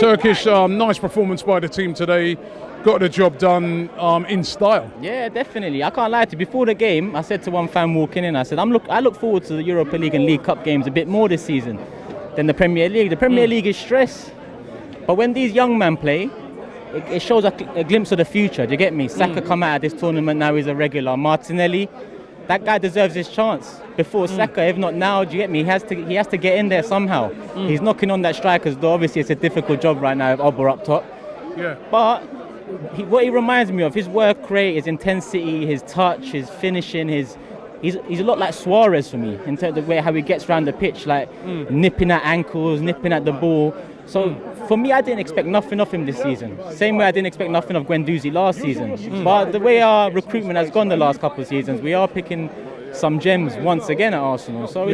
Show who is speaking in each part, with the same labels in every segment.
Speaker 1: Turkish, nice performance by the team today. Got the job done in style.
Speaker 2: Yeah, definitely. I can't lie to you. Before the game, I said to one fan walking in, I said, I look forward to the Europa League and League Cup games a bit more this season than the Premier League. The Premier League is stress. But when these young men play, it shows a glimpse of the future. Do you get me? Saka come out of this tournament, now he's a regular. Martinelli, that guy deserves his chance. Before Saka, if not now, do you get me? He has to get in there somehow. He's knocking on that striker's door. Obviously, it's a difficult job right now with Ober up top. Yeah. But what he reminds me of, his work rate, his intensity, his touch, his finishing, he's a lot like Suarez for me in terms of how he gets around the pitch, like nipping at ankles, nipping at the ball. So for me, I didn't expect nothing of him this season. Same way I didn't expect nothing of Guendouzi last season. But the way our recruitment has gone the last couple of seasons, we are picking some gems once again at Arsenal. So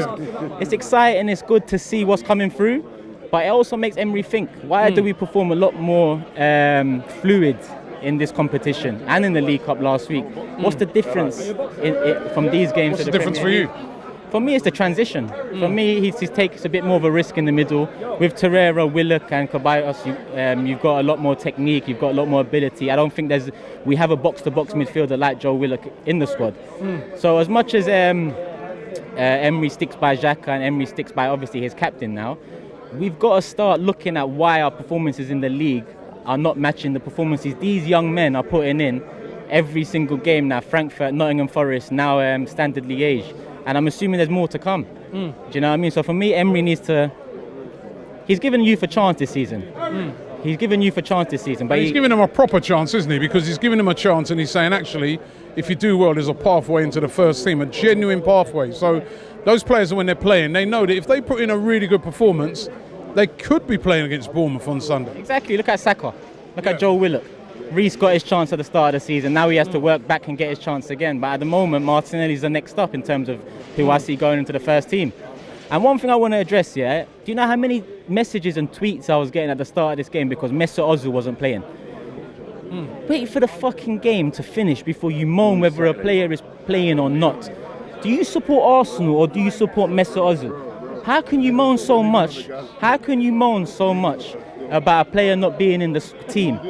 Speaker 2: it's exciting, it's good to see what's coming through. But it also makes Emery think, why do we perform a lot more fluid in this competition and in the League Cup last week? What's the difference from these games?
Speaker 1: What's the difference for you?
Speaker 2: For me, it's the transition. For me, he takes a bit more of a risk in the middle. With Torreira, Willock and Ceballos, you've got a lot more technique, you've got a lot more ability. I don't think we have a box-to-box midfielder like Joe Willock in the squad. So as much as Emery sticks by Xhaka and Emery sticks by, obviously, his captain now, we've got to start looking at why our performances in the league are not matching the performances these young men are putting in every single game now. Frankfurt, Nottingham Forest, now Standard Liège. And I'm assuming there's more to come. Do you know what I mean? So for me, Emery needs to... He's given youth a chance this season. He's given youth a chance this season. But
Speaker 1: he's giving them a proper chance, isn't he? Because he's giving them a chance and he's saying, actually, if you do well, there's a pathway into the first team, a genuine pathway. So those players, when they're playing, they know that if they put in a really good performance, they could be playing against Bournemouth on Sunday.
Speaker 2: Exactly. Look at Saka. Look at Joe Willock. Reece got his chance at the start of the season. Now he has to work back and get his chance again. But at the moment, Martinelli's the next up in terms of who I see going into the first team. And one thing I want to address here, do you know how many messages and tweets I was getting at the start of this game because Mesut Ozil wasn't playing? Wait for the fucking game to finish before you moan whether a player is playing or not. Do you support Arsenal or do you support Mesut Ozil? How can you moan so much? How can you moan so much about a player not being in the team?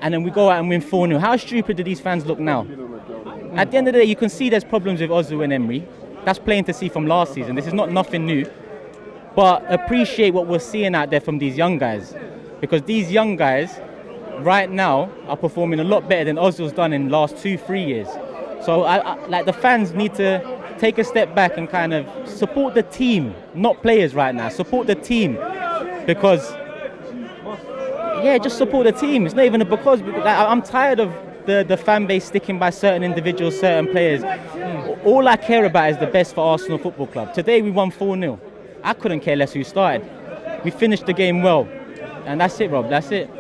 Speaker 2: And then we go out and win 4-0. How stupid do these fans look now? At the end of the day, you can see there's problems with Ozil and Emery. That's plain to see from last season. This is not nothing new. But appreciate what we're seeing out there from these young guys. Because these young guys, right now, are performing a lot better than Ozil's done in the last 2-3 years. So like the fans need to take a step back and kind of support the team, not players right now. Support the team. Because... yeah, just support the team. It's not even because I'm tired of the fan base sticking by certain individuals, certain players. All I care about is the best for Arsenal Football Club. Today we won 4-0. I couldn't care less who started. We finished the game well. And that's it, Rob. That's it.